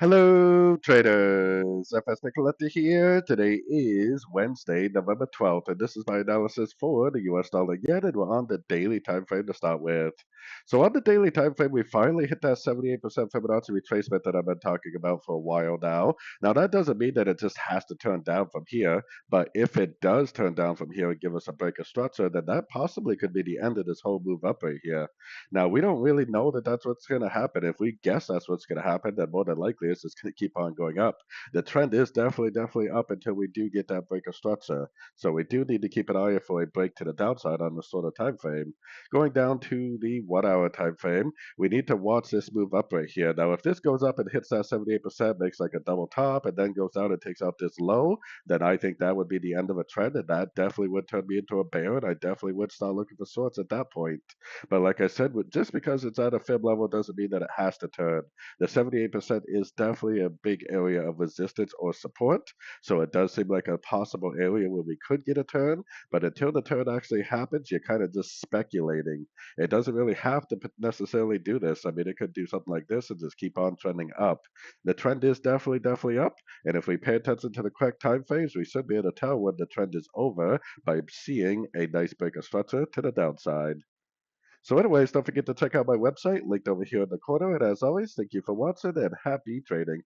Hello, traders. FX Pip Collector here. Today is Wednesday, November 12th, and this is my analysis for the US dollar yen, and we're on the daily time frame to start with. So on the daily time frame, we finally hit that 78% Fibonacci retracement that I've been talking about for a while now. Now, that doesn't mean that it just has to turn down from here, but if it does turn down from here and give us a break of structure, then that possibly could be the end of this whole move up right here. Now, we don't really know that that's what's going to happen. If we guess that's what's going to happen, then more than likely it's just going to keep on going up. The trend is definitely up until we do get that break of structure. So we do need to keep an eye out for a break to the downside on the sort of time frame. Going down to the 1 hour time frame, we need to watch this move up right here. Now, if this goes up and hits that 78%, makes like a double top, and then goes down and takes out this low, then I think that would be the end of a trend, and that definitely would turn me into a bear, and I definitely would start looking for sorts at that point. But like I said, just because it's at a fib level doesn't mean that it has to turn. The 78% is definitely a big area of resistance or support. So it does seem like a possible area where we could get a turn. But until the turn actually happens, you're kind of just speculating. It doesn't really have to necessarily do this. I mean, it could do something like this and just keep on trending up. The trend is definitely up. And if we pay attention to the correct time frames, we should be able to tell when the trend is over by seeing a nice break of structure to the downside. So anyways, don't forget to check out my website linked over here in the corner. And as always, thank you for watching and happy trading.